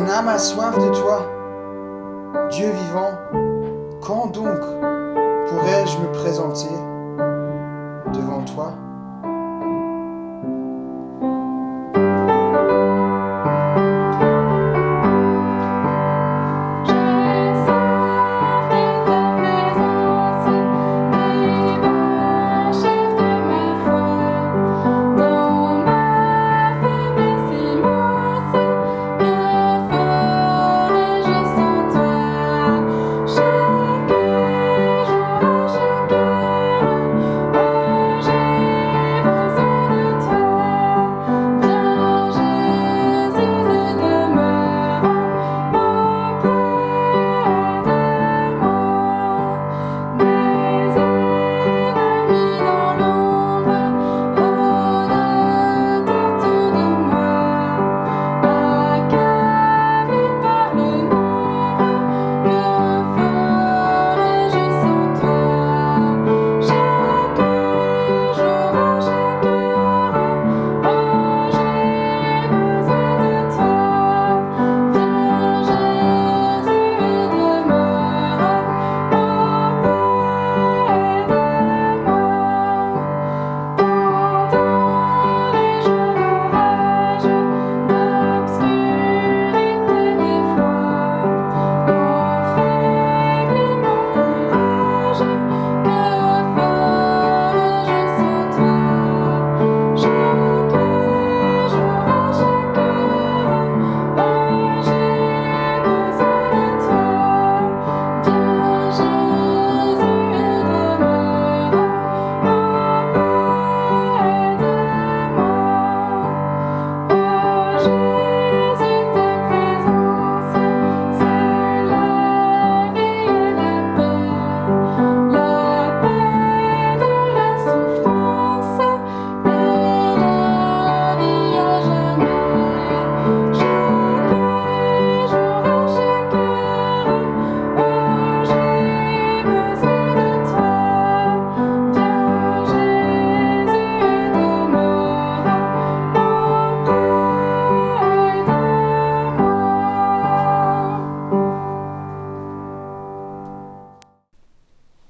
Mon âme a soif de toi. Dieu vivant, quand donc pourrais-je me présenter devant toi?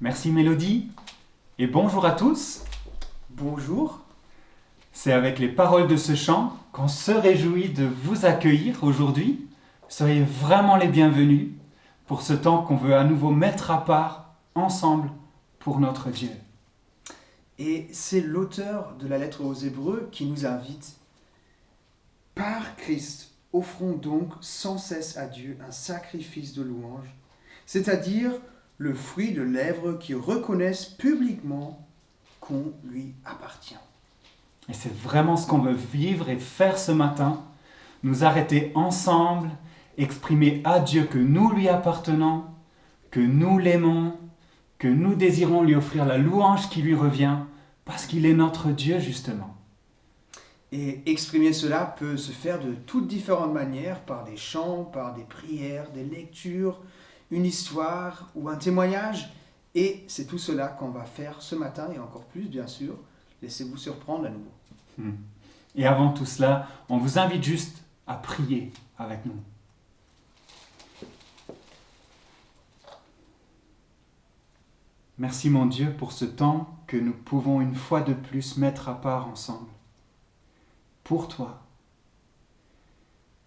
Merci Mélodie et bonjour à tous. Bonjour. C'est avec les paroles de ce chant qu'on se réjouit de vous accueillir aujourd'hui. Soyez vraiment les bienvenus pour ce temps qu'on veut à nouveau mettre à part ensemble pour notre Dieu. Et c'est l'auteur de la lettre aux Hébreux qui nous invite. Par Christ, offrons donc sans cesse à Dieu un sacrifice de louange, c'est-à-dire le fruit de lèvres qui reconnaissent publiquement qu'on lui appartient. Et c'est vraiment ce qu'on veut vivre et faire ce matin. Nous arrêter ensemble, exprimer à Dieu que nous lui appartenons, que nous l'aimons, que nous désirons lui offrir la louange qui lui revient, parce qu'il est notre Dieu justement. Et exprimer cela peut se faire de toutes différentes manières, par des chants, par des prières, des lectures, une histoire ou un témoignage. Et c'est tout cela qu'on va faire ce matin et encore plus, bien sûr. Laissez-vous surprendre à nouveau. Et avant tout cela, on vous invite juste à prier avec nous. Merci mon Dieu pour ce temps que nous pouvons une fois de plus mettre à part ensemble. Pour toi.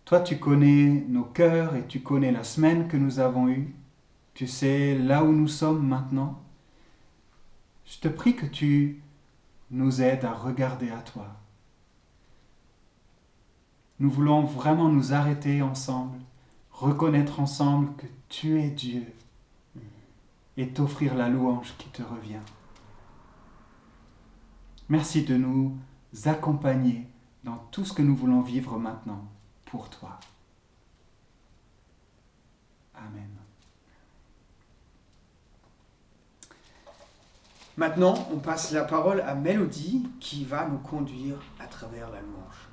Toi, tu connais nos cœurs et tu connais la semaine que nous avons eue. Tu sais là où nous sommes maintenant. Je te prie que tu nous aides à regarder à toi. Nous voulons vraiment nous arrêter ensemble, reconnaître ensemble que tu es Dieu et t'offrir la louange qui te revient. Merci de nous accompagner dans tout ce que nous voulons vivre maintenant pour toi. Amen. Maintenant, on passe la parole à Mélodie qui va nous conduire à travers la louange.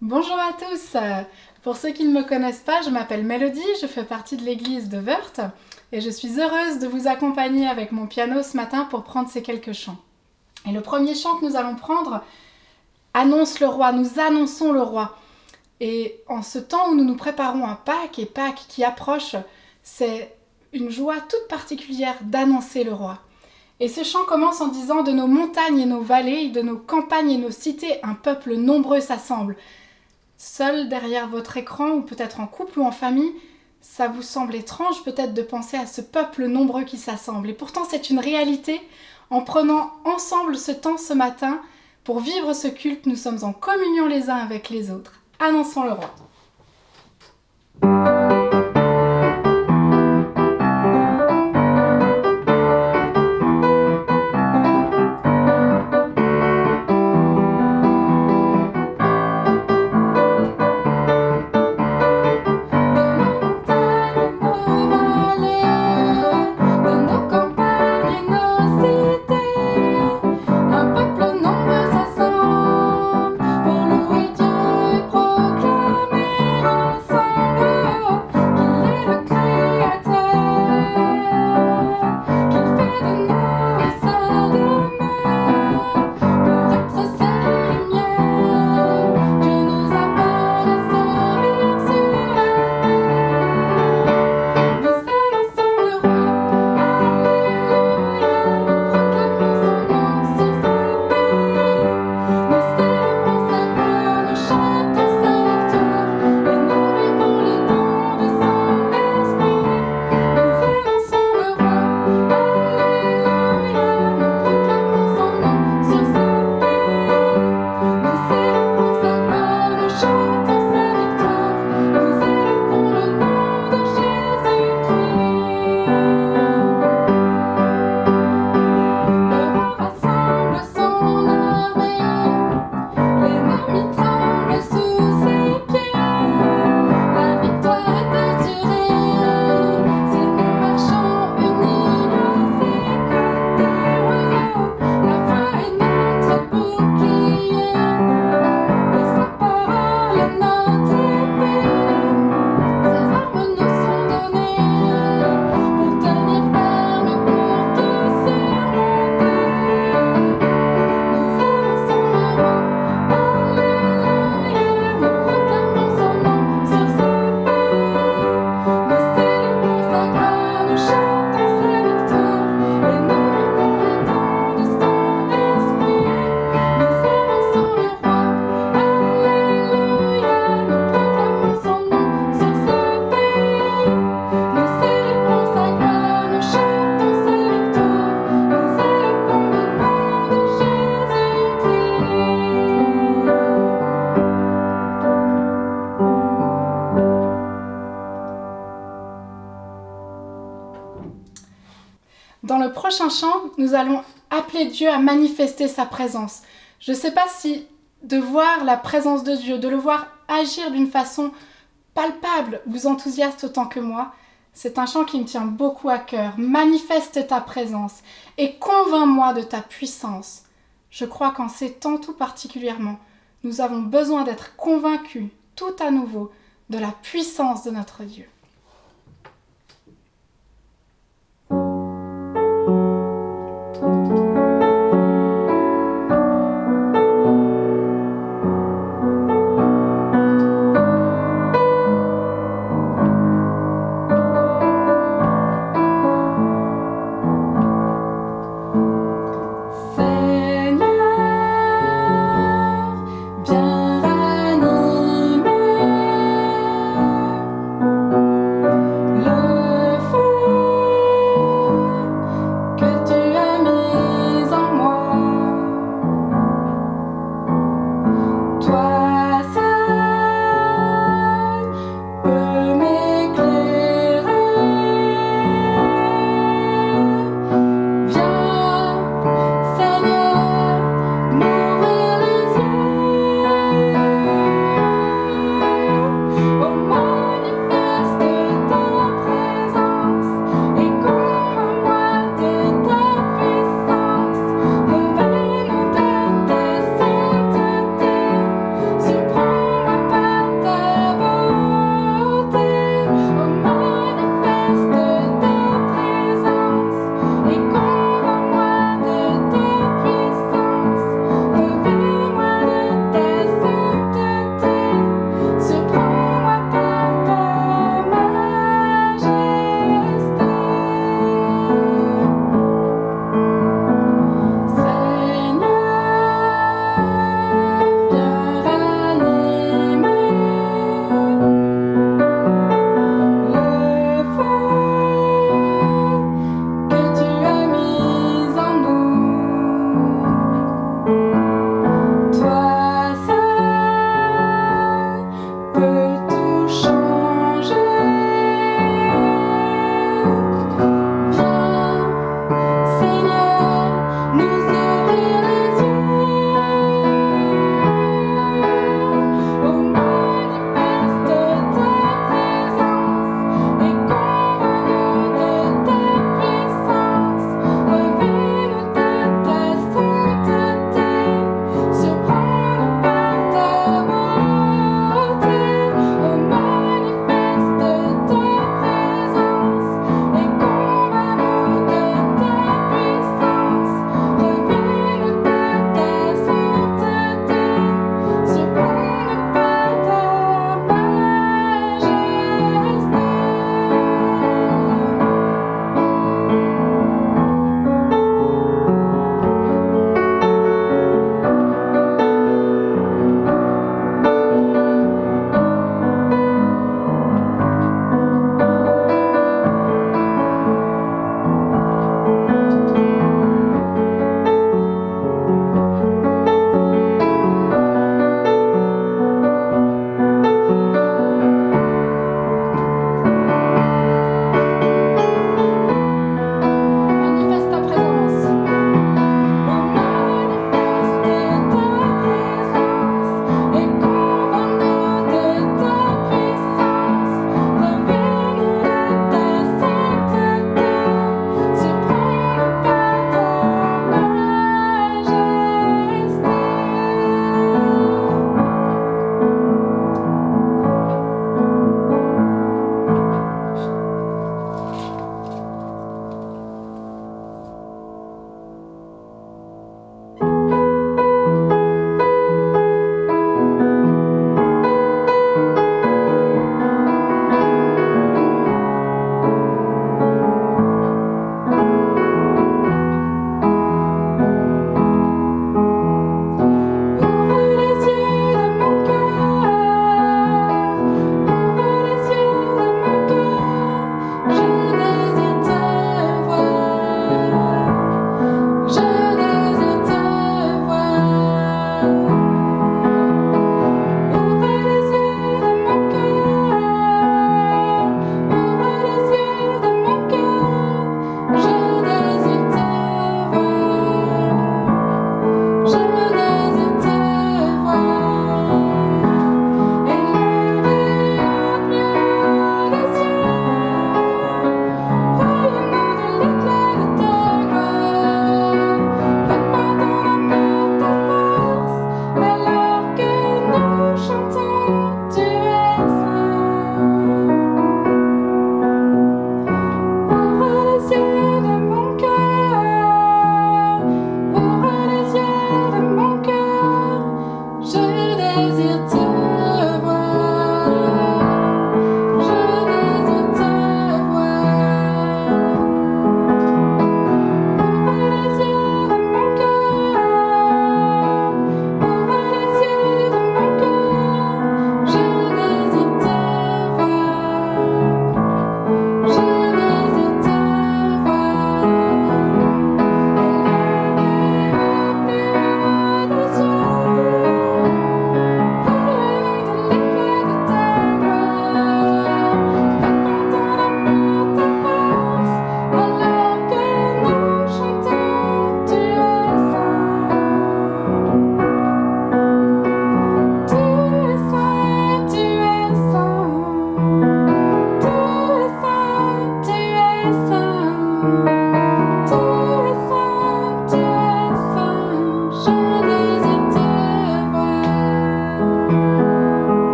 Bonjour à tous. Pour ceux qui ne me connaissent pas, je m'appelle Mélodie, je fais partie de l'église de Wörth et je suis heureuse de vous accompagner avec mon piano ce matin pour prendre ces quelques chants. Et le premier chant que nous allons prendre annonce le roi, nous annonçons le roi. Et en ce temps où nous nous préparons à Pâques et Pâques qui approche, c'est une joie toute particulière d'annoncer le roi. Et ce chant commence en disant « De nos montagnes et nos vallées, de nos campagnes et nos cités, un peuple nombreux s'assemble ». Seul derrière votre écran, ou peut-être en couple ou en famille, ça vous semble étrange peut-être de penser à ce peuple nombreux qui s'assemble. Et pourtant c'est une réalité. En prenant ensemble ce temps ce matin, pour vivre ce culte, nous sommes en communion les uns avec les autres. Annonçons le roi. Dans le prochain chant, nous allons appeler Dieu à manifester sa présence. Je ne sais pas si de voir la présence de Dieu, de le voir agir d'une façon palpable, vous enthousiaste autant que moi. C'est un chant qui me tient beaucoup à cœur. Manifeste ta présence et convainc-moi de ta puissance. Je crois qu'en ces temps tout particulièrement, nous avons besoin d'être convaincus tout à nouveau de la puissance de notre Dieu. Bien ranimé.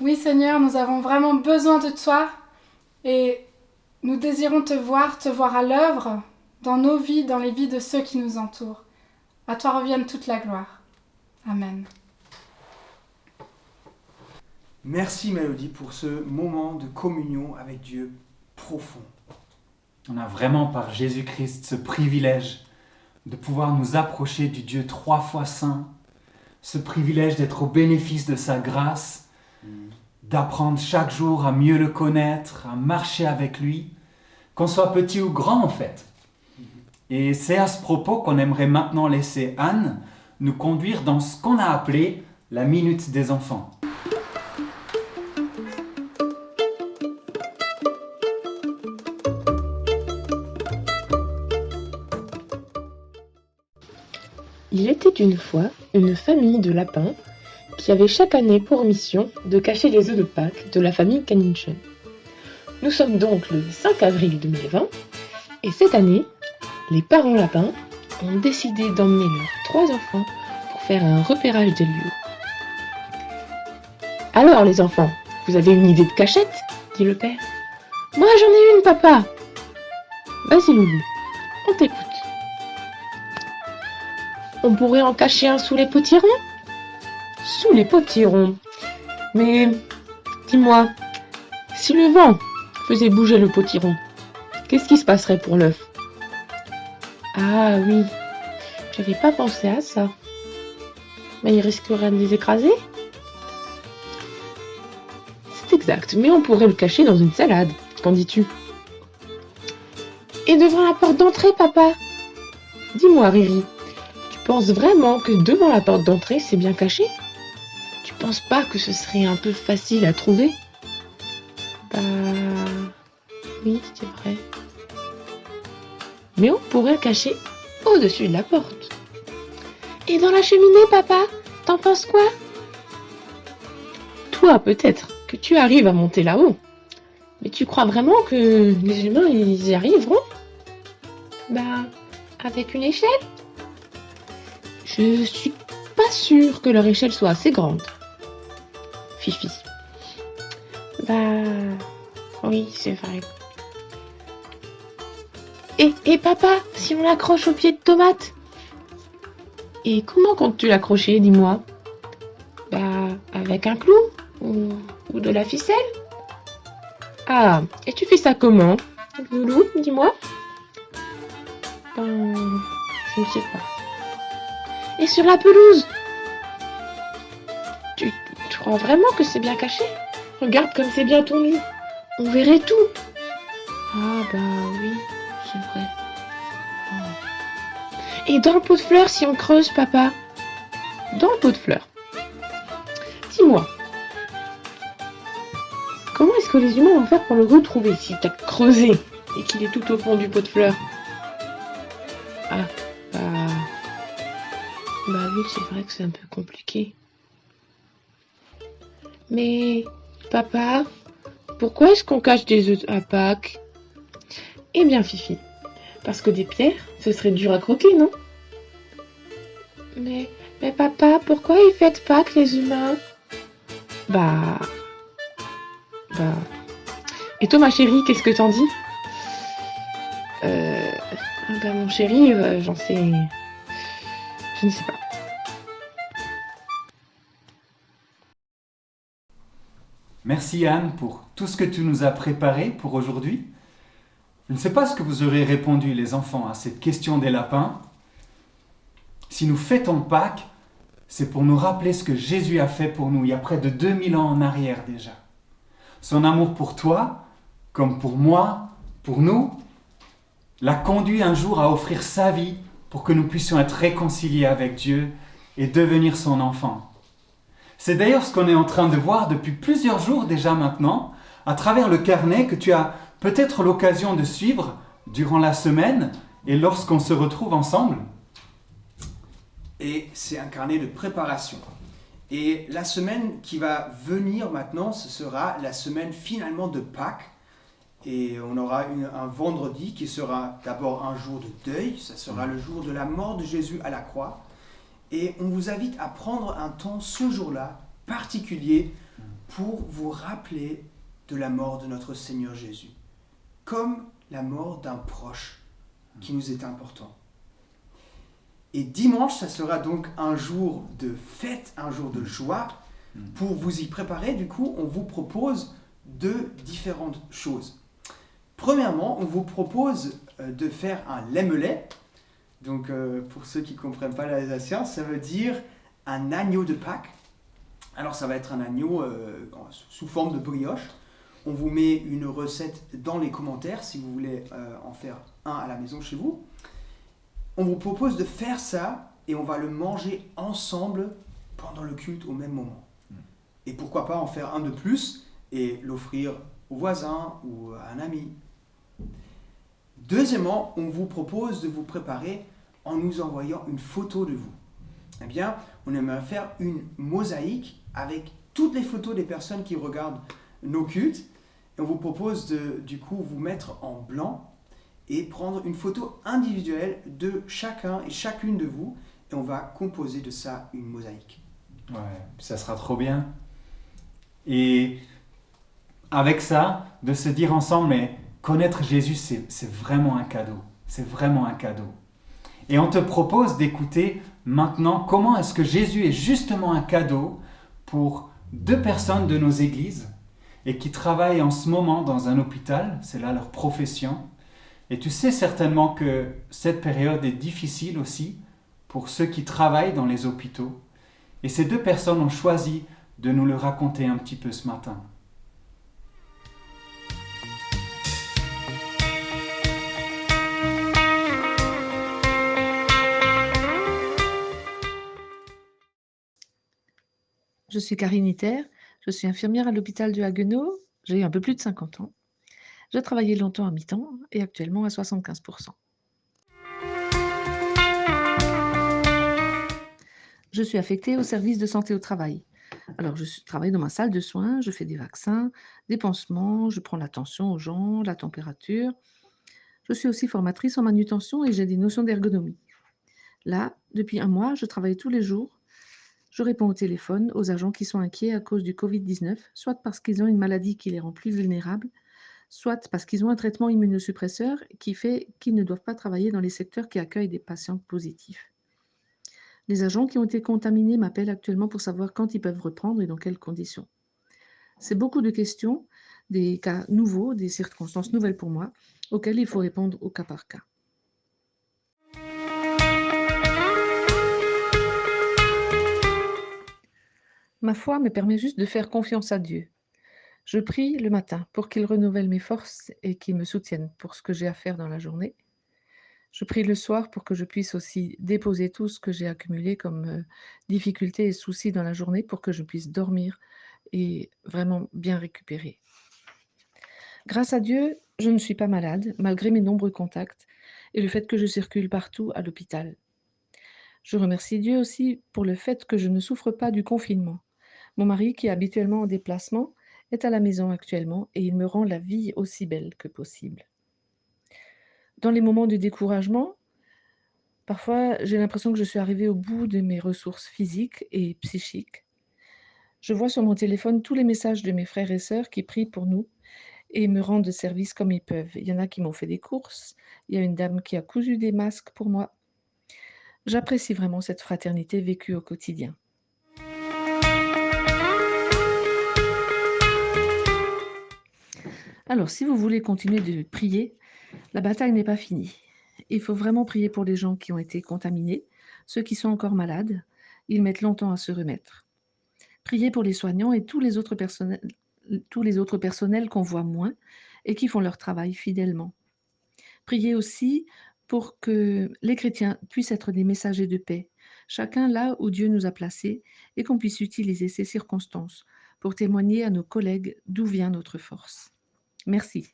Oui Seigneur, nous avons vraiment besoin de toi et nous désirons te voir à l'œuvre dans nos vies, dans les vies de ceux qui nous entourent. À toi revienne toute la gloire. Amen. Merci Mélodie pour ce moment de communion avec Dieu profond. On a vraiment par Jésus-Christ ce privilège de pouvoir nous approcher du Dieu 3 fois saint, ce privilège d'être au bénéfice de sa grâce, d'apprendre chaque jour à mieux le connaître, à marcher avec lui, qu'on soit petit ou grand en fait. Et c'est à ce propos qu'on aimerait maintenant laisser Anne nous conduire dans ce qu'on a appelé la minute des enfants. Il était une fois une famille de lapins qui avait chaque année pour mission de cacher les œufs de Pâques de la famille Caninchem. Nous sommes donc le 5 avril 2020 et cette année, les parents lapins ont décidé d'emmener leurs 3 enfants pour faire un repérage des lieux. « Alors les enfants, vous avez une idée de cachette ?» dit le père. « Moi j'en ai une, papa !»« Vas-y Loulou, on t'écoute. » On pourrait en cacher un sous les potirons ? Sous les potirons. Mais, dis-moi, si le vent faisait bouger le potiron, qu'est-ce qui se passerait pour l'œuf ? Ah oui, j'avais pas pensé à ça. Mais il risquerait de les écraser ? C'est exact, mais on pourrait le cacher dans une salade. Qu'en dis-tu ? Et devant la porte d'entrée, papa ? Dis-moi, Riri. Tu penses vraiment que devant la porte d'entrée, c'est bien caché ? Tu penses pas que ce serait un peu facile à trouver ? Bah... oui, c'est vrai. Mais on pourrait le cacher au-dessus de la porte. Et dans la cheminée, papa ? T'en penses quoi ? Toi, peut-être que tu arrives à monter là-haut. Mais tu crois vraiment que les humains, ils y arriveront ? Bah, avec une échelle ? Je suis pas sûre que leur échelle soit assez grande. Fifi. Bah... oui, c'est vrai. Et papa, si on l'accroche au pied de tomate ? Et comment comptes-tu l'accrocher, dis-moi ? Bah, avec un clou ou de la ficelle ? Ah, et tu fais ça comment ? Loulou, dis-moi. Ben, je ne sais pas. Et sur la pelouse ? Tu crois vraiment que c'est bien caché ? Regarde comme c'est bien tondu. On verrait tout. Ah bah oui, c'est vrai. Oh. Et dans le pot de fleurs si on creuse, papa ? Dans le pot de fleurs. Dis-moi, comment est-ce que les humains vont faire pour le retrouver si t'as creusé et qu'il est tout au fond du pot de fleurs ? Ah, bah oui, c'est vrai que c'est un peu compliqué. Mais, papa, pourquoi est-ce qu'on cache des œufs à Pâques ? Eh bien, Fifi, parce que des pierres, ce serait dur à croquer, non ? Mais papa, pourquoi ils fêtent Pâques, les humains ? Bah... Et toi, ma chérie, qu'est-ce que t'en dis ? Bah, mon chéri, j'en sais... Je ne sais pas. Merci Anne pour tout ce que tu nous as préparé pour aujourd'hui. Je ne sais pas ce que vous aurez répondu les enfants à cette question des lapins. Si nous fêtons Pâques, c'est pour nous rappeler ce que Jésus a fait pour nous il y a près de 2000 ans en arrière déjà. Son amour pour toi, comme pour moi, pour nous, l'a conduit un jour à offrir sa vie pour que nous puissions être réconciliés avec Dieu et devenir son enfant. C'est d'ailleurs ce qu'on est en train de voir depuis plusieurs jours déjà maintenant, à travers le carnet que tu as peut-être l'occasion de suivre durant la semaine et lorsqu'on se retrouve ensemble. Et c'est un carnet de préparation. Et la semaine qui va venir maintenant, ce sera la semaine finalement de Pâques. Et on aura un vendredi qui sera d'abord un jour de deuil, ça sera le jour de la mort de Jésus à la croix. Et on vous invite à prendre un temps ce jour-là particulier pour vous rappeler de la mort de notre Seigneur Jésus, comme la mort d'un proche qui nous est important. Et dimanche, ça sera donc un jour de fête, un jour de joie. Pour vous y préparer, du coup, on vous propose deux différentes choses. Premièrement, on vous propose de faire un lemmelet. Donc, pour ceux qui ne comprennent pas l'alsacien, ça veut dire un agneau de Pâques. Alors, ça va être un agneau sous forme de brioche. On vous met une recette dans les commentaires si vous voulez en faire un à la maison chez vous. On vous propose de faire ça et on va le manger ensemble pendant le culte au même moment. Et pourquoi pas en faire un de plus et l'offrir au voisin ou à un ami. Deuxièmement, on vous propose de vous préparer en nous envoyant une photo de vous. Eh bien, on aimerait faire une mosaïque avec toutes les photos des personnes qui regardent nos cultes. Et on vous propose de, du coup, vous mettre en blanc et prendre une photo individuelle de chacun et chacune de vous. Et on va composer de ça une mosaïque. Ouais, ça sera trop bien. Et avec ça, de se dire ensemble, mais connaître Jésus, c'est vraiment un cadeau. C'est vraiment un cadeau. Et on te propose d'écouter maintenant comment est-ce que Jésus est justement un cadeau pour deux personnes de nos églises et qui travaillent en ce moment dans un hôpital, c'est là leur profession. Et tu sais certainement que cette période est difficile aussi pour ceux qui travaillent dans les hôpitaux. Et ces deux personnes ont choisi de nous le raconter un petit peu ce matin. Je suis Karine Iter, je suis infirmière à l'hôpital de Haguenau, j'ai eu un peu plus de 50 ans. J'ai travaillé longtemps à mi-temps et actuellement à 75%. Je suis affectée au service de santé au travail. Alors, travaille dans ma salle de soins, je fais des vaccins, des pansements, je prends l'attention aux gens, la température. Je suis aussi formatrice en manutention et j'ai des notions d'ergonomie. Là, depuis un mois, je travaille tous les jours. Je réponds au téléphone aux agents qui sont inquiets à cause du Covid-19, soit parce qu'ils ont une maladie qui les rend plus vulnérables, soit parce qu'ils ont un traitement immunosuppresseur qui fait qu'ils ne doivent pas travailler dans les secteurs qui accueillent des patients positifs. Les agents qui ont été contaminés m'appellent actuellement pour savoir quand ils peuvent reprendre et dans quelles conditions. C'est beaucoup de questions, des cas nouveaux, des circonstances nouvelles pour moi, auxquelles il faut répondre au cas par cas. Ma foi me permet juste de faire confiance à Dieu. Je prie le matin pour qu'il renouvelle mes forces et qu'il me soutienne pour ce que j'ai à faire dans la journée. Je prie le soir pour que je puisse aussi déposer tout ce que j'ai accumulé comme difficultés et soucis dans la journée pour que je puisse dormir et vraiment bien récupérer. Grâce à Dieu, je ne suis pas malade, malgré mes nombreux contacts et le fait que je circule partout à l'hôpital. Je remercie Dieu aussi pour le fait que je ne souffre pas du confinement. Mon mari, qui est habituellement en déplacement, est à la maison actuellement et il me rend la vie aussi belle que possible. Dans les moments de découragement, parfois j'ai l'impression que je suis arrivée au bout de mes ressources physiques et psychiques. Je vois sur mon téléphone tous les messages de mes frères et sœurs qui prient pour nous et me rendent service comme ils peuvent. Il y en a qui m'ont fait des courses, il y a une dame qui a cousu des masques pour moi. J'apprécie vraiment cette fraternité vécue au quotidien. Alors, si vous voulez continuer de prier, la bataille n'est pas finie. Il faut vraiment prier pour les gens qui ont été contaminés, ceux qui sont encore malades. Ils mettent longtemps à se remettre. Priez pour les soignants et tous les autres personnels qu'on voit moins et qui font leur travail fidèlement. Priez aussi pour que les chrétiens puissent être des messagers de paix, chacun là où Dieu nous a placés, et qu'on puisse utiliser ces circonstances pour témoigner à nos collègues d'où vient notre force. Merci.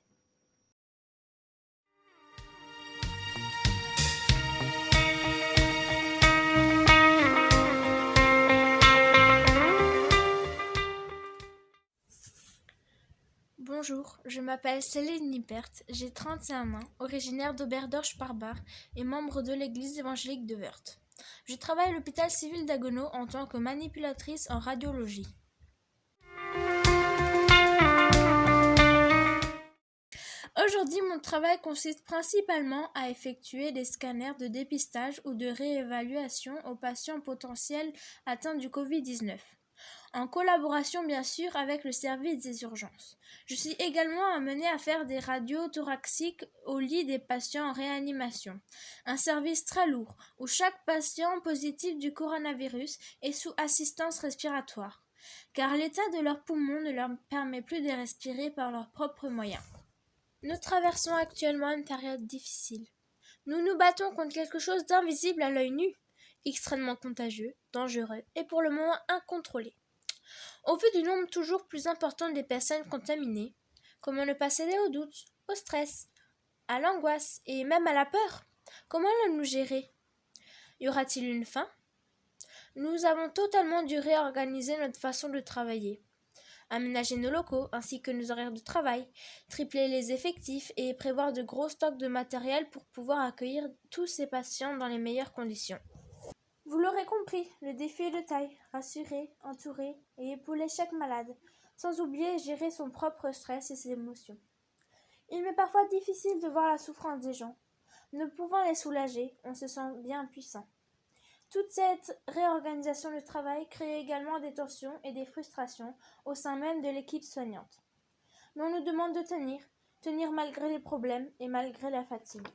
Bonjour, je m'appelle Céline Nippert, j'ai 31 ans, originaire d'Oberdorf-Sparbach et membre de l'église évangélique de Wörth. Je travaille à l'hôpital civil d'Haguenau en tant que manipulatrice en radiologie. Aujourd'hui, mon travail consiste principalement à effectuer des scanners de dépistage ou de réévaluation aux patients potentiels atteints du Covid-19, en collaboration bien sûr avec le service des urgences. Je suis également amenée à faire des radios thoraciques au lit des patients en réanimation, un service très lourd où chaque patient positif du coronavirus est sous assistance respiratoire, car l'état de leurs poumons ne leur permet plus de respirer par leurs propres moyens. Nous traversons actuellement une période difficile. Nous nous battons contre quelque chose d'invisible à l'œil nu, extrêmement contagieux, dangereux et pour le moment incontrôlé. Au vu du nombre toujours plus important des personnes contaminées, comment ne pas céder au doute, au stress, à l'angoisse et même à la peur? Comment allons-nous gérer? Y aura-t-il une fin? Nous avons totalement dû réorganiser notre façon de travailler. Aménager nos locaux ainsi que nos horaires de travail, tripler les effectifs et prévoir de gros stocks de matériel pour pouvoir accueillir tous ces patients dans les meilleures conditions. Vous l'aurez compris, le défi est de taille, rassurer, entourer et épauler chaque malade, sans oublier gérer son propre stress et ses émotions. Il m'est parfois difficile de voir la souffrance des gens. Ne pouvant les soulager, on se sent bien impuissant. Toute cette réorganisation du travail crée également des tensions et des frustrations au sein même de l'équipe soignante. Mais on nous demande de tenir malgré les problèmes et malgré la fatigue.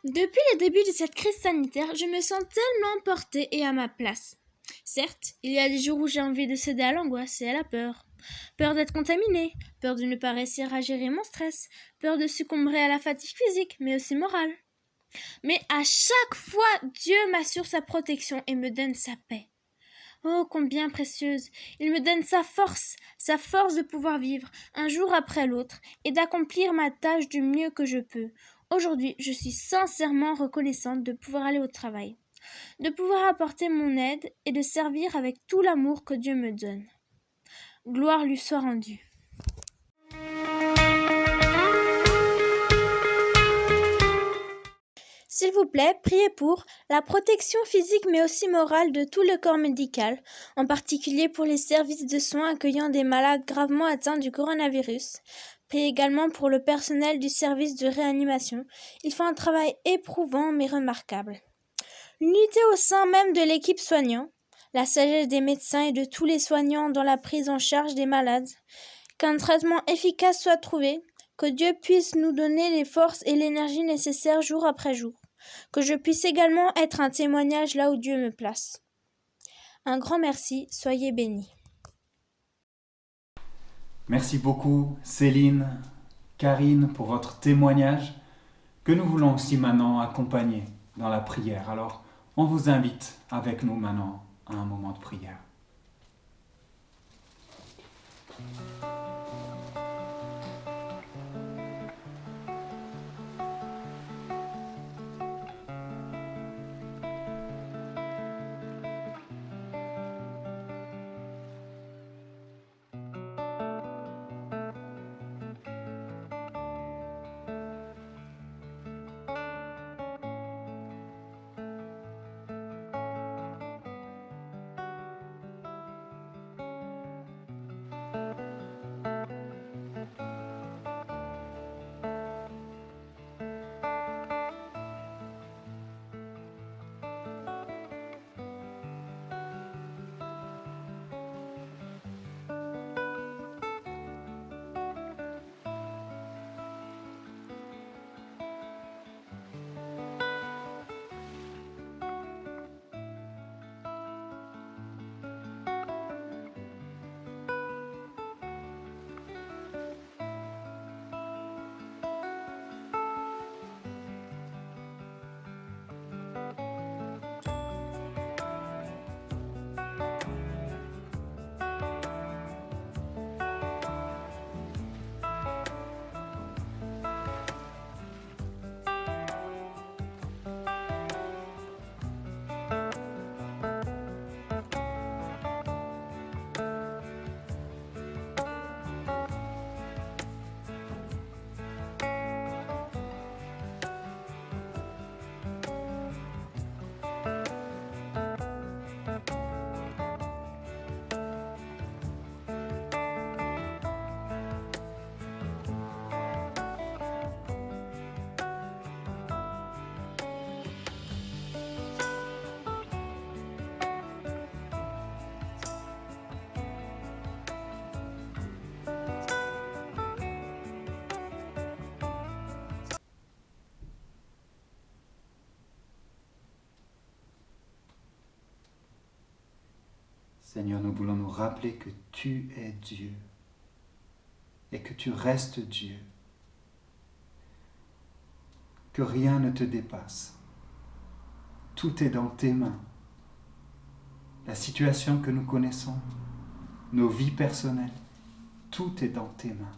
Depuis le début de cette crise sanitaire, je me sens tellement portée et à ma place. Certes, il y a des jours où j'ai envie de céder à l'angoisse et à la peur. Peur d'être contaminée, peur de ne pas réussir à gérer mon stress, peur de succomber à la fatigue physique, mais aussi morale. Mais à chaque fois, Dieu m'assure sa protection et me donne sa paix. Oh, combien précieuse! Il me donne sa force de pouvoir vivre un jour après l'autre et d'accomplir ma tâche du mieux que je peux. Aujourd'hui, je suis sincèrement reconnaissante de pouvoir aller au travail, de pouvoir apporter mon aide et de servir avec tout l'amour que Dieu me donne. Gloire lui soit rendue. S'il vous plaît, priez pour la protection physique mais aussi morale de tout le corps médical, en particulier pour les services de soins accueillant des malades gravement atteints du coronavirus. Priez également pour le personnel du service de réanimation. Ils font un travail éprouvant mais remarquable. L'unité au sein même de l'équipe soignante, la sagesse des médecins et de tous les soignants dans la prise en charge des malades, qu'un traitement efficace soit trouvé, que Dieu puisse nous donner les forces et l'énergie nécessaires jour après jour, que je puisse également être un témoignage là où Dieu me place. Un grand merci, soyez bénis. Merci beaucoup Céline, Karine pour votre témoignage que nous voulons aussi maintenant accompagner dans la prière. Alors, on vous invite avec nous maintenant à un moment de prière. Seigneur, nous voulons nous rappeler que tu es Dieu et que tu restes Dieu, que rien ne te dépasse. Tout est dans tes mains. La situation que nous connaissons, nos vies personnelles, tout est dans tes mains.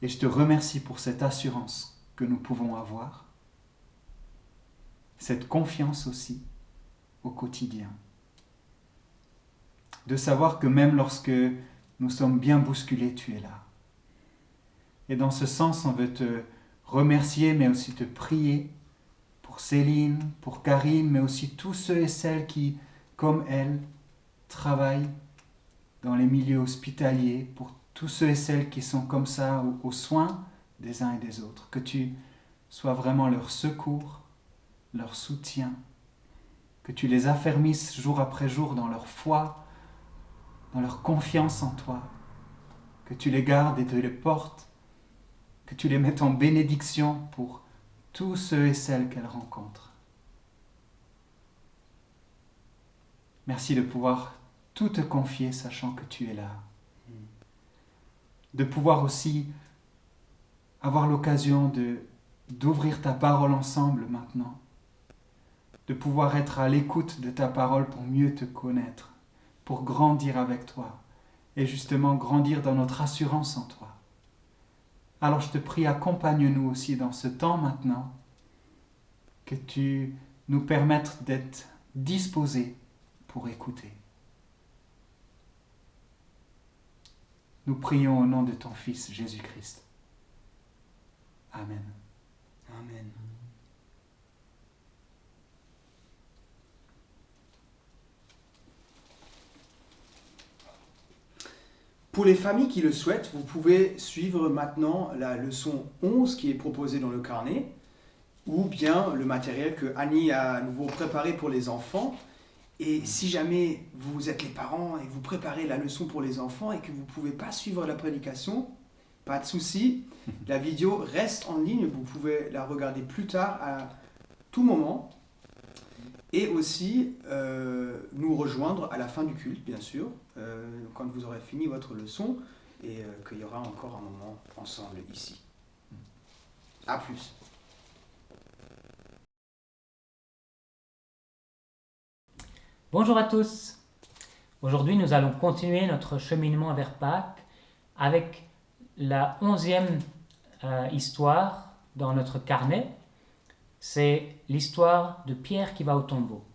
Et je te remercie pour cette assurance que nous pouvons avoir, cette confiance aussi au quotidien. De savoir que même lorsque nous sommes bien bousculés, tu es là. Et dans ce sens, on veut te remercier, mais aussi te prier pour Céline, pour Karine, mais aussi tous ceux et celles qui, comme elle, travaillent dans les milieux hospitaliers, pour tous ceux et celles qui sont comme ça aux soins des uns et des autres. Que tu sois vraiment leur secours, leur soutien, que tu les affermisses jour après jour dans leur foi, dans leur confiance en toi, que tu les gardes et te les portes, que tu les mettes en bénédiction pour tous ceux et celles qu'elles rencontrent. Merci de pouvoir tout te confier, sachant que tu es là. De pouvoir aussi avoir l'occasion d'ouvrir ta parole ensemble maintenant, de pouvoir être à l'écoute de ta parole pour mieux te connaître, pour grandir avec toi, et justement grandir dans notre assurance en toi. Alors je te prie, accompagne-nous aussi dans ce temps maintenant, que tu nous permettes d'être disposés pour écouter. Nous prions au nom de ton Fils Jésus-Christ. Amen. Amen. Pour les familles qui le souhaitent, vous pouvez suivre maintenant la leçon 11 qui est proposée dans le carnet, ou bien le matériel que Annie a à nouveau préparé pour les enfants. Et si jamais vous êtes les parents et vous préparez la leçon pour les enfants et que vous ne pouvez pas suivre la prédication, pas de souci, la vidéo reste en ligne, vous pouvez la regarder plus tard à tout moment. Et aussi nous rejoindre à la fin du culte, bien sûr, quand vous aurez fini votre leçon et qu'il y aura encore un moment ensemble ici. À plus. Bonjour à tous. Aujourd'hui, nous allons continuer notre cheminement vers Pâques avec la 11e histoire dans notre carnet. C'est l'histoire de Pierre qui va au tombeau.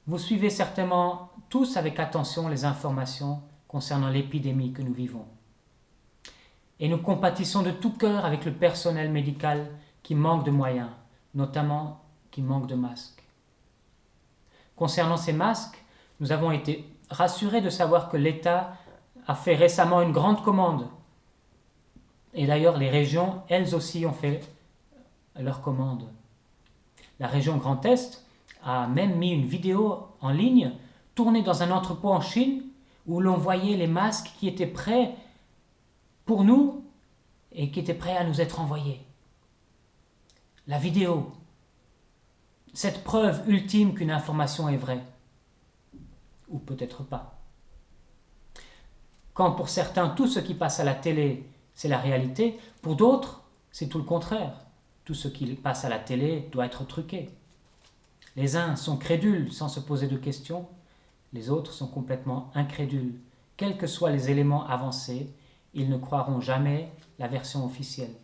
Vous suivez certainement tous avec attention les informations concernant l'épidémie que nous vivons. Et nous compatissons de tout cœur avec le personnel médical qui manque de moyens, notamment qui manque de masques. Concernant ces masques, nous avons été rassurés de savoir que l'État a fait récemment une grande commande. Et d'ailleurs, les régions, elles aussi, ont fait leur commande. La région Grand Est a même mis une vidéo en ligne, tournée dans un entrepôt en Chine, où l'on voyait les masques qui étaient prêts pour nous et qui étaient prêts à nous être envoyés. La vidéo, cette preuve ultime qu'une information est vraie. Ou peut-être pas. Quand pour certains, tout ce qui passe à la télé, c'est la réalité, pour d'autres, c'est tout le contraire. Tout ce qui passe à la télé doit être truqué. Les uns sont crédules sans se poser de questions, les autres sont complètement incrédules. Quels que soient les éléments avancés, ils ne croiront jamais la version officielle.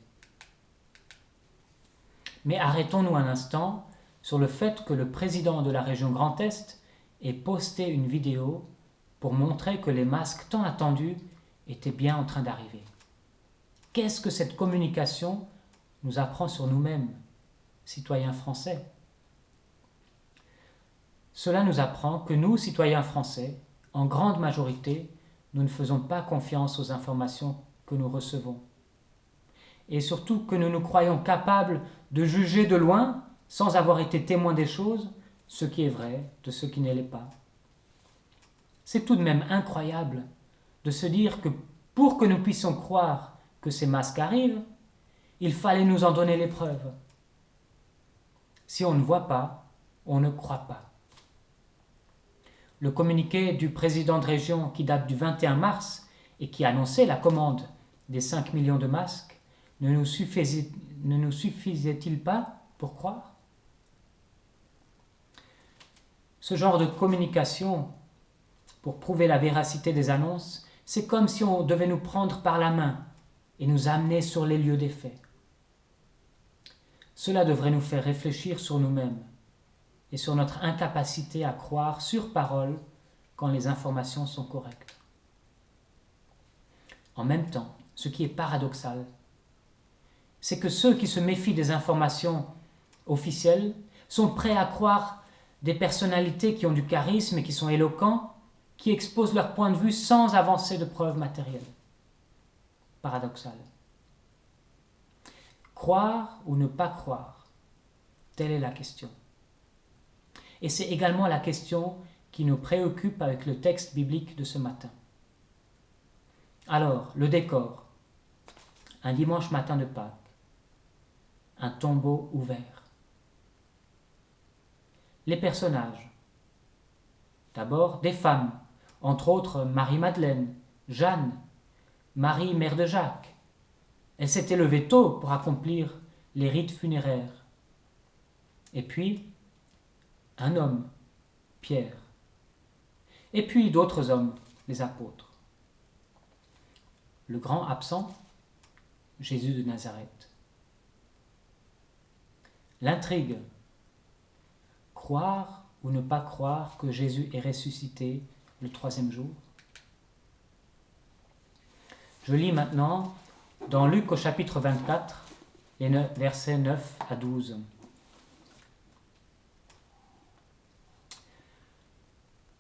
Mais arrêtons-nous un instant sur le fait que le président de la région Grand Est ait posté une vidéo pour montrer que les masques tant attendus étaient bien en train d'arriver. Qu'est-ce que cette communication nous apprend sur nous-mêmes, citoyens français ? Cela nous apprend que nous, citoyens français, en grande majorité, nous ne faisons pas confiance aux informations que nous recevons. Et surtout que nous nous croyons capables de juger de loin, sans avoir été témoins des choses, ce qui est vrai de ce qui ne l'est pas. C'est tout de même incroyable de se dire que pour que nous puissions croire que ces masques arrivent, il fallait nous en donner les preuves. Si on ne voit pas, on ne croit pas. le communiqué du président de région qui date du 21 mars et qui annonçait la commande des 5 millions de masques ne nous suffisait-il pas pour croire? Ce genre de communication, pour prouver la véracité des annonces, c'est comme si on devait nous prendre par la main et nous amener sur les lieux des faits. Cela devrait nous faire réfléchir sur nous-mêmes et sur notre incapacité à croire sur parole quand les informations sont correctes. En même temps, ce qui est paradoxal, c'est que ceux qui se méfient des informations officielles sont prêts à croire des personnalités qui ont du charisme et qui sont éloquents, qui exposent leur point de vue sans avancer de preuves matérielles. Paradoxal. Croire ou ne pas croire, telle est la question. Et c'est également la question qui nous préoccupe avec le texte biblique de ce matin. Alors, le décor. Un dimanche matin de Pâques. Un tombeau ouvert. Les personnages. D'abord, des femmes, entre autres Marie-Madeleine, Jeanne, Marie, mère de Jacques. Elle s'était levée tôt pour accomplir les rites funéraires. Et puis, un homme, Pierre. Et puis d'autres hommes, les apôtres. Le grand absent, Jésus de Nazareth. L'intrigue. Croire ou ne pas croire que Jésus est ressuscité le 3e jour. Je lis maintenant dans Luc au chapitre 24, les versets 9 à 12.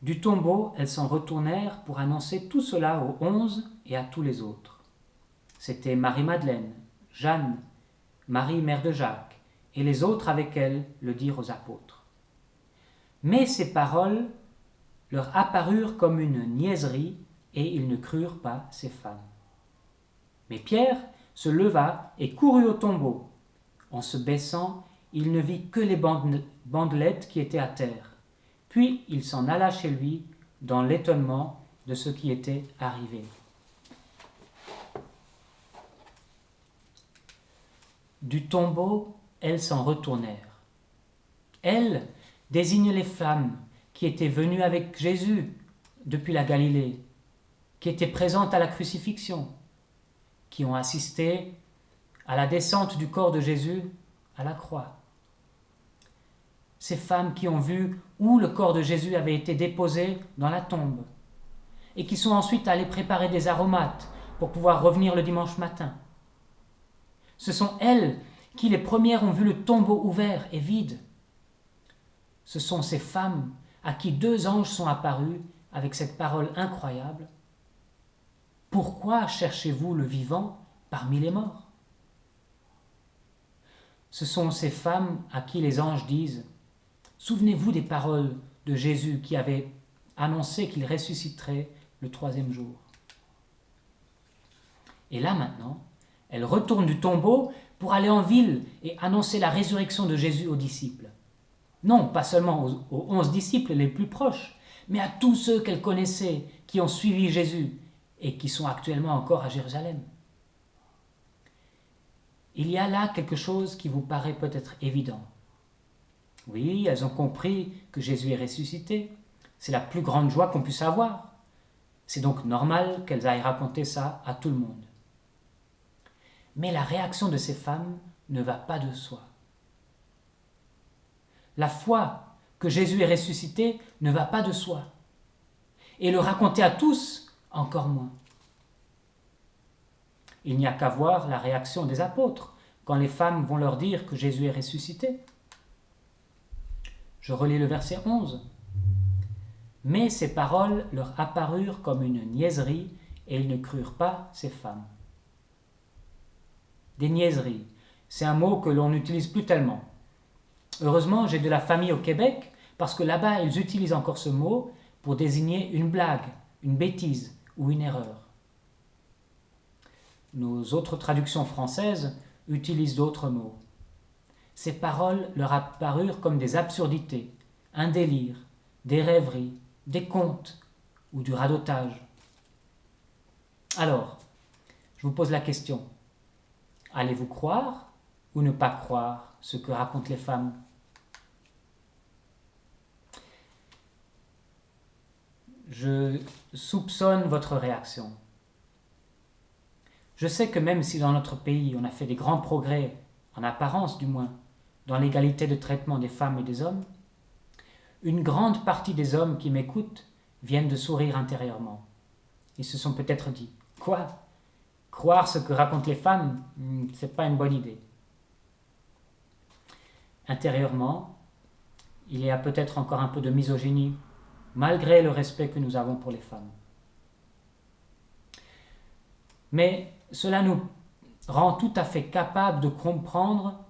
Du tombeau, elles s'en retournèrent pour annoncer tout cela aux 11 et à tous les autres. C'étaient Marie-Madeleine, Jeanne, Marie, mère de Jacques, et les autres avec elle le dirent aux apôtres. Mais ces paroles leur apparurent comme une niaiserie, et ils ne crurent pas ces femmes. Mais Pierre se leva et courut au tombeau. En se baissant, il ne vit que les bandelettes qui étaient à terre. Puis il s'en alla chez lui dans l'étonnement de ce qui était arrivé. Du tombeau, elles s'en retournèrent. Elles désignent les femmes qui étaient venues avec Jésus depuis la Galilée, qui étaient présentes à la crucifixion, qui ont assisté à la descente du corps de Jésus à la croix. Ces femmes qui ont vu où le corps de Jésus avait été déposé dans la tombe et qui sont ensuite allées préparer des aromates pour pouvoir revenir le dimanche matin. Ce sont elles qui les premières ont vu le tombeau ouvert et vide. Ce sont ces femmes à qui 2 anges sont apparus avec cette parole incroyable. Pourquoi cherchez-vous le vivant parmi les morts? Ce sont ces femmes à qui les anges disent « Souvenez-vous des paroles de Jésus qui avait annoncé qu'il ressusciterait le 3e jour. » Et là maintenant, elles retournent du tombeau pour aller en ville et annoncer la résurrection de Jésus aux disciples. Non, pas seulement aux 11 disciples les plus proches, mais à tous ceux qu'elles connaissaient, qui ont suivi Jésus et qui sont actuellement encore à Jérusalem. Il y a là quelque chose qui vous paraît peut-être évident. Oui, elles ont compris que Jésus est ressuscité. C'est la plus grande joie qu'on puisse avoir. C'est donc normal qu'elles aillent raconter ça à tout le monde. Mais la réaction de ces femmes ne va pas de soi. La foi que Jésus est ressuscité ne va pas de soi. Et le raconter à tous, encore moins. Il n'y a qu'à voir la réaction des apôtres quand les femmes vont leur dire que Jésus est ressuscité. Je relis le verset 11. Mais ces paroles leur apparurent comme une niaiserie et ils ne crurent pas ces femmes. Des niaiseries, c'est un mot que l'on n'utilise plus tellement. Heureusement, j'ai de la famille au Québec parce que là-bas, ils utilisent encore ce mot pour désigner une blague, une bêtise ou une erreur. Nos autres traductions françaises utilisent d'autres mots. Ces paroles leur apparurent comme des absurdités, un délire, des rêveries, des contes ou du radotage. Alors, je vous pose la question, allez-vous croire ou ne pas croire ce que racontent les femmes? Je soupçonne votre réaction. Je sais que même si dans notre pays on a fait des grands progrès, en apparence du moins, dans l'égalité de traitement des femmes et des hommes, une grande partie des hommes qui m'écoutent viennent de sourire intérieurement. Ils se sont peut-être dit « Quoi ? Croire ce que racontent les femmes, c'est pas une bonne idée. » Intérieurement, il y a peut-être encore un peu de misogynie, malgré le respect que nous avons pour les femmes. Mais cela nous rend tout à fait capables de comprendre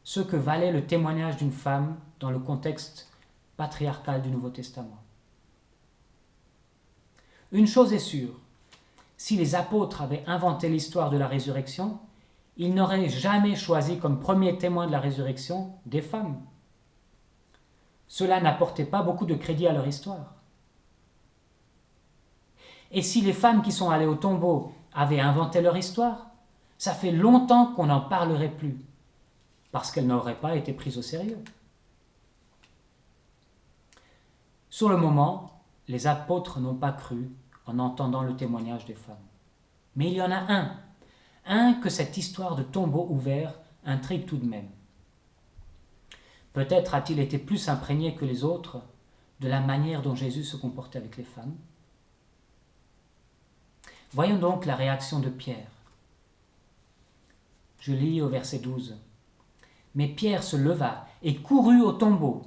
ce que valait le témoignage d'une femme dans le contexte patriarcal du Nouveau Testament. Une chose est sûre, si les apôtres avaient inventé l'histoire de la résurrection, ils n'auraient jamais choisi comme premier témoin de la résurrection des femmes. Cela n'apportait pas beaucoup de crédit à leur histoire. Et si les femmes qui sont allées au tombeau avaient inventé leur histoire, ça fait longtemps qu'on n'en parlerait plus, parce qu'elles n'auraient pas été prises au sérieux. Sur le moment, les apôtres n'ont pas cru en entendant le témoignage des femmes. Mais il y en a un que cette histoire de tombeau ouvert intrigue tout de même. Peut-être a-t-il été plus imprégné que les autres de la manière dont Jésus se comportait avec les femmes. Voyons donc la réaction de Pierre. Je lis au verset 12. « Mais Pierre se leva et courut au tombeau.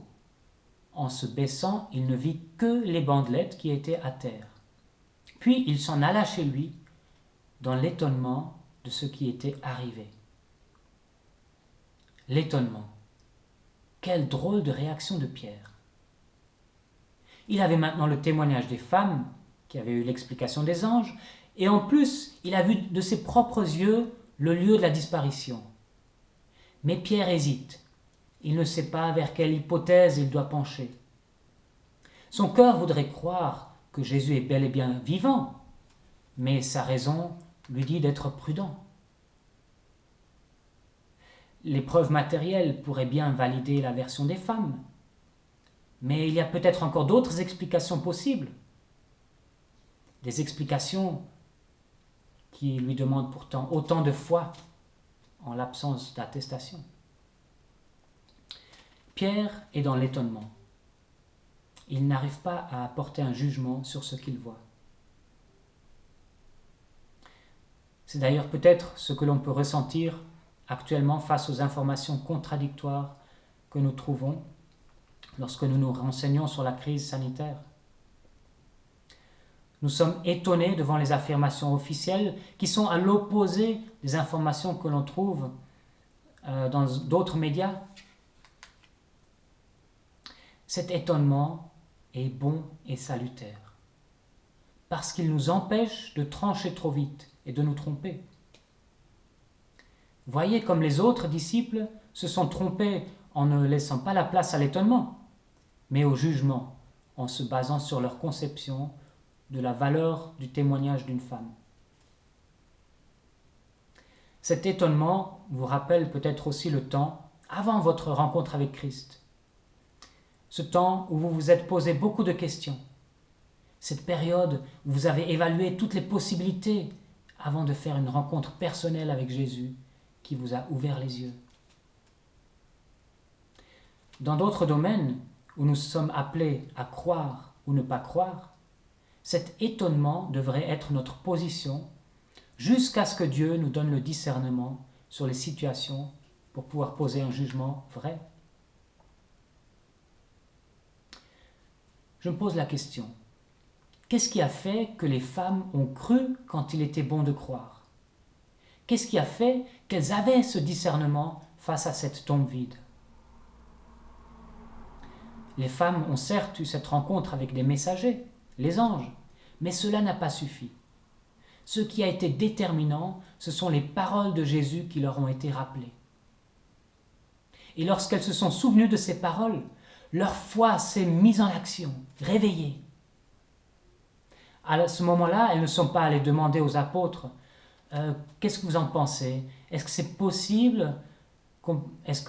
En se baissant, il ne vit que les bandelettes qui étaient à terre. Puis il s'en alla chez lui, dans l'étonnement de ce qui était arrivé. » L'étonnement. Quelle drôle de réaction de Pierre. Il avait maintenant le témoignage des femmes, qui avaient eu l'explication des anges, et en plus, il a vu de ses propres yeux le lieu de la disparition. Mais Pierre hésite. Il ne sait pas vers quelle hypothèse il doit pencher. Son cœur voudrait croire que Jésus est bel et bien vivant, mais sa raison lui dit d'être prudent. Les preuves matérielles pourraient bien valider la version des femmes, mais il y a peut-être encore d'autres explications possibles. Des explications qui lui demandent pourtant autant de foi en l'absence d'attestation. Pierre est dans l'étonnement. Il n'arrive pas à apporter un jugement sur ce qu'il voit. C'est d'ailleurs peut-être ce que l'on peut ressentir actuellement face aux informations contradictoires que nous trouvons lorsque nous nous renseignons sur la crise sanitaire. Nous sommes étonnés devant les affirmations officielles qui sont à l'opposé des informations que l'on trouve dans d'autres médias. Cet étonnement est bon et salutaire, parce qu'il nous empêche de trancher trop vite et de nous tromper. Voyez comme les autres disciples se sont trompés en ne laissant pas la place à l'étonnement, mais au jugement, en se basant sur leur conception de la valeur du témoignage d'une femme. Cet étonnement vous rappelle peut-être aussi le temps avant votre rencontre avec Christ. Ce temps où vous vous êtes posé beaucoup de questions. Cette période où vous avez évalué toutes les possibilités avant de faire une rencontre personnelle avec Jésus qui vous a ouvert les yeux. Dans d'autres domaines où nous sommes appelés à croire ou ne pas croire, cet étonnement devrait être notre position jusqu'à ce que Dieu nous donne le discernement sur les situations pour pouvoir poser un jugement vrai. Je me pose la question, qu'est-ce qui a fait que les femmes ont cru quand il était bon de croire? Qu'est-ce qui a fait qu'elles avaient ce discernement face à cette tombe vide? Les femmes ont certes eu cette rencontre avec des messagers, les anges, mais cela n'a pas suffi. Ce qui a été déterminant, ce sont les paroles de Jésus qui leur ont été rappelées. Et lorsqu'elles se sont souvenues de ces paroles, leur foi s'est mise en action, réveillée. À ce moment-là, elles ne sont pas allées demander aux apôtres qu'est-ce que vous en pensez? Est-ce que c'est possible? Est-ce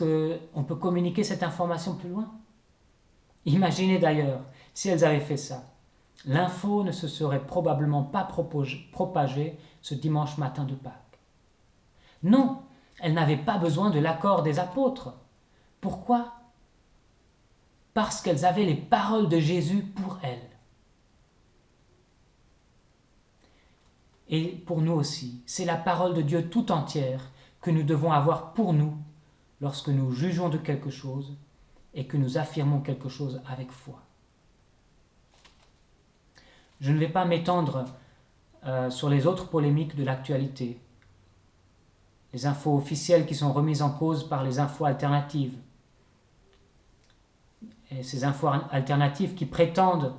qu'on peut communiquer cette information plus loin? Imaginez d'ailleurs si elles avaient fait ça. L'info ne se serait probablement pas propagée ce dimanche matin de Pâques. Non, elles n'avaient pas besoin de l'accord des apôtres. Pourquoi? Parce qu'elles avaient les paroles de Jésus pour elles. Et pour nous aussi, c'est la parole de Dieu tout entière que nous devons avoir pour nous lorsque nous jugeons de quelque chose et que nous affirmons quelque chose avec foi. Je ne vais pas m'étendre sur les autres polémiques de l'actualité, les infos officielles qui sont remises en cause par les infos alternatives, et ces infos alternatives qui prétendent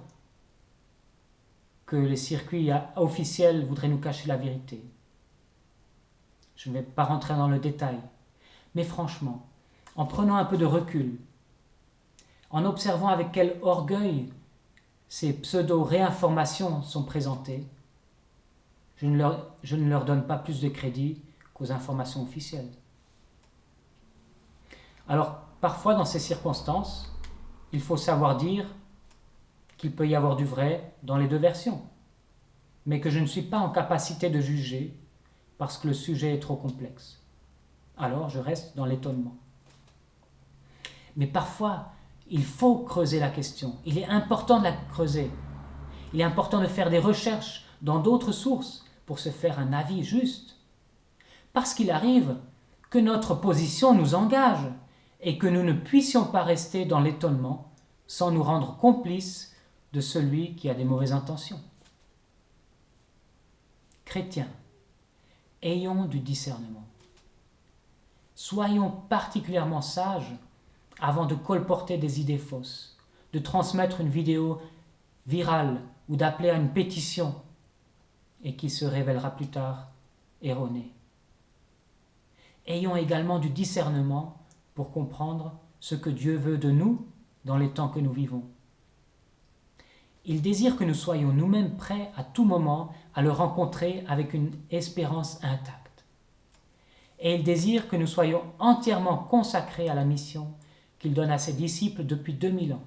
que les circuits officiels voudraient nous cacher la vérité. Je ne vais pas rentrer dans le détail, mais franchement, en prenant un peu de recul, en observant avec quel orgueil ces pseudo-réinformations sont présentées, je ne leur donne pas plus de crédit qu'aux informations officielles. Alors, parfois, dans ces circonstances, il faut savoir dire qu'il peut y avoir du vrai dans les deux versions, mais que je ne suis pas en capacité de juger parce que le sujet est trop complexe. Alors, je reste dans l'étonnement. Mais parfois, il faut creuser la question. Il est important de la creuser. Il est important de faire des recherches dans d'autres sources pour se faire un avis juste. Parce qu'il arrive que notre position nous engage et que nous ne puissions pas rester dans l'étonnement sans nous rendre complices de celui qui a des mauvaises intentions. Chrétiens, ayons du discernement. Soyons particulièrement sages avant de colporter des idées fausses, de transmettre une vidéo virale ou d'appeler à une pétition et qui se révélera plus tard erronée. Ayons également du discernement pour comprendre ce que Dieu veut de nous dans les temps que nous vivons. Il désire que nous soyons nous-mêmes prêts à tout moment à le rencontrer avec une espérance intacte. Et il désire que nous soyons entièrement consacrés à la mission qu'il donne à ses disciples depuis 2000 ans.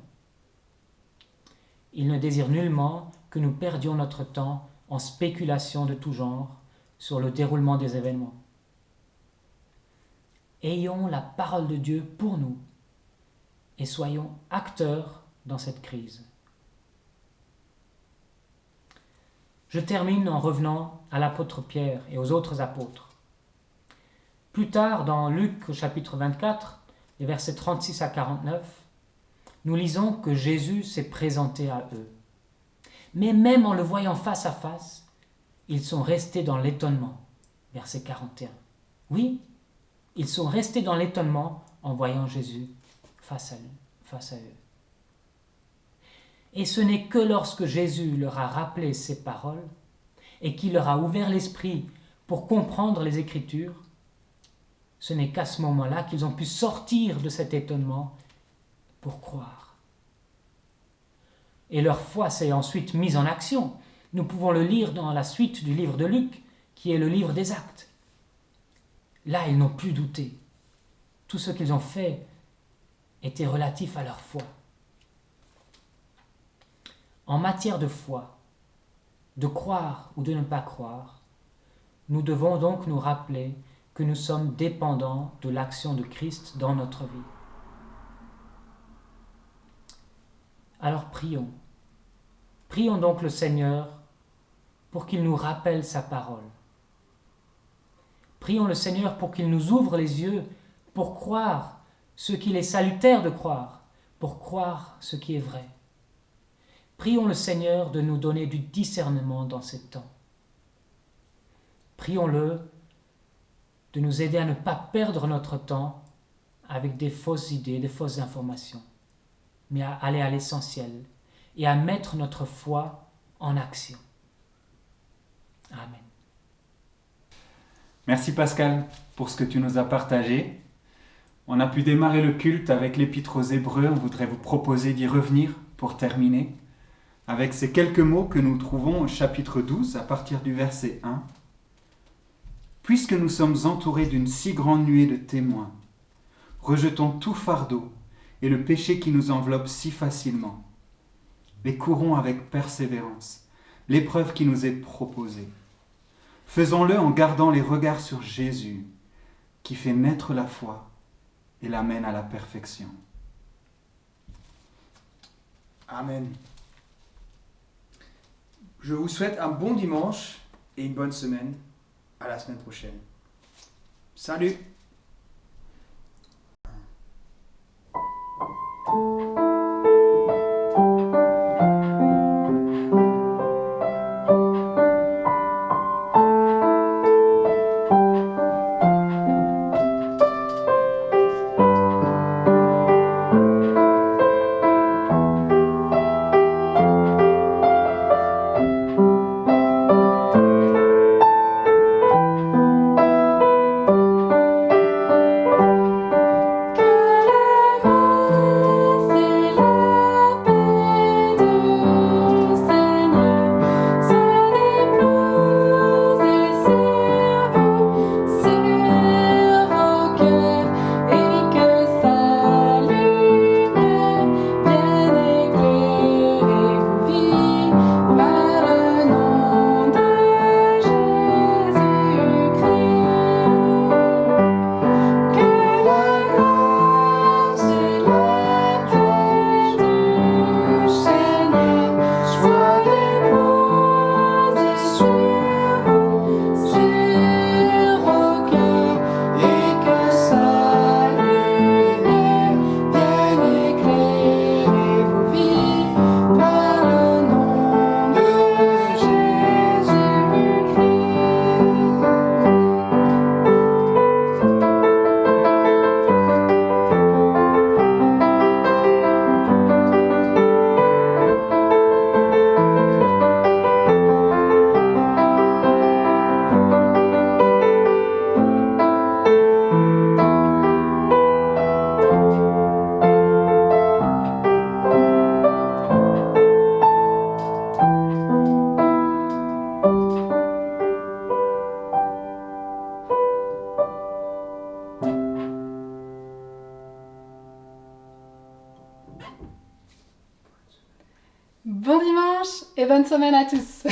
Il ne désire nullement que nous perdions notre temps en spéculation de tout genre sur le déroulement des événements. Ayons la parole de Dieu pour nous et soyons acteurs dans cette crise. Je termine en revenant à l'apôtre Pierre et aux autres apôtres. Plus tard, dans Luc au chapitre 24, les versets 36 à 49, nous lisons que Jésus s'est présenté à eux. Mais même en le voyant face à face, ils sont restés dans l'étonnement. Verset 41. Oui, ils sont restés dans l'étonnement en voyant Jésus face à eux. Et ce n'est que lorsque Jésus leur a rappelé ces paroles et qu'il leur a ouvert l'esprit pour comprendre les Écritures, ce n'est qu'à ce moment-là qu'ils ont pu sortir de cet étonnement pour croire. Et leur foi s'est ensuite mise en action. Nous pouvons le lire dans la suite du livre de Luc, qui est le livre des Actes. Là, ils n'ont plus douté. Tout ce qu'ils ont fait était relatif à leur foi. En matière de foi, de croire ou de ne pas croire, nous devons donc nous rappeler que nous sommes dépendants de l'action de Christ dans notre vie. Alors prions. Prions donc le Seigneur pour qu'il nous rappelle sa parole. Prions le Seigneur pour qu'il nous ouvre les yeux pour croire ce qu'il est salutaire de croire, pour croire ce qui est vrai. Prions le Seigneur de nous donner du discernement dans ces temps. Prions-le de nous aider à ne pas perdre notre temps avec des fausses idées, des fausses informations, mais à aller à l'essentiel et à mettre notre foi en action. Amen. Merci Pascal pour ce que tu nous as partagé. On a pu démarrer le culte avec l'Épître aux Hébreux. On voudrait vous proposer d'y revenir pour terminer. avec ces quelques mots que nous trouvons au chapitre 12 à partir du verset 1. Puisque nous sommes entourés d'une si grande nuée de témoins, rejetons tout fardeau et le péché qui nous enveloppe si facilement, et courons avec persévérance l'épreuve qui nous est proposée. Faisons-le en gardant les regards sur Jésus, qui fait naître la foi et l'amène à la perfection. Amen. Je vous souhaite un bon dimanche et une bonne semaine. À la semaine prochaine. Salut! Bon dimanche et bonne semaine à tous.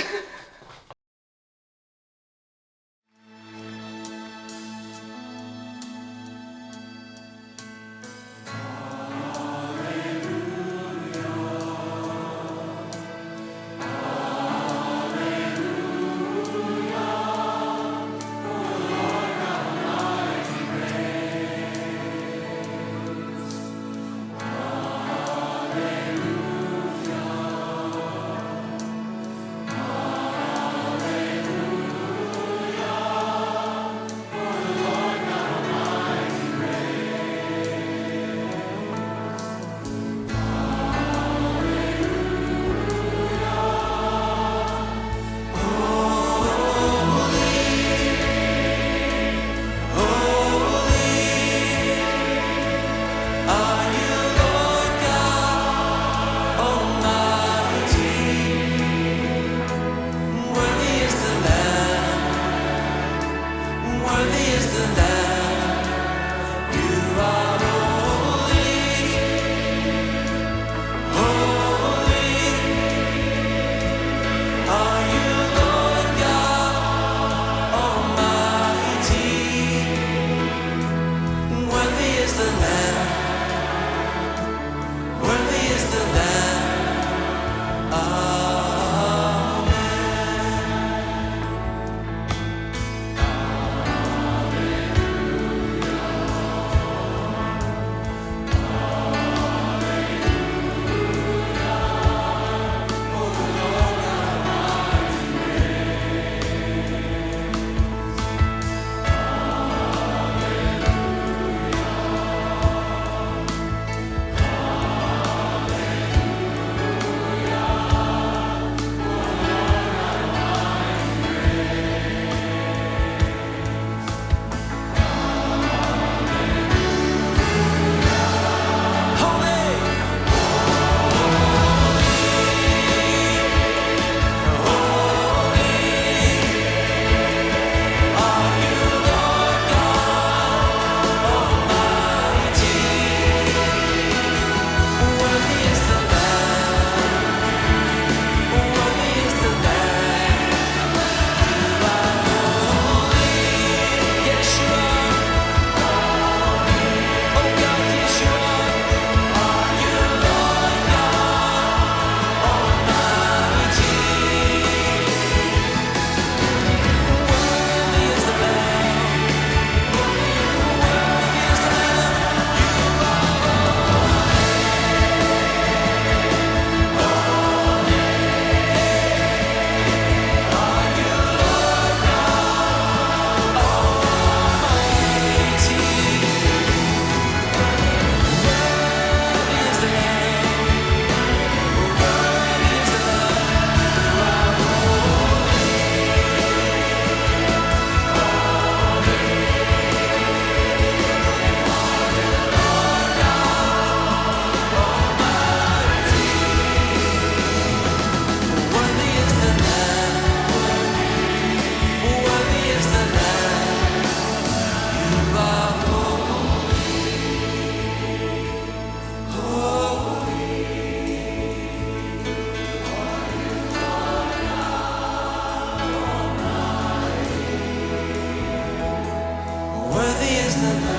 Saint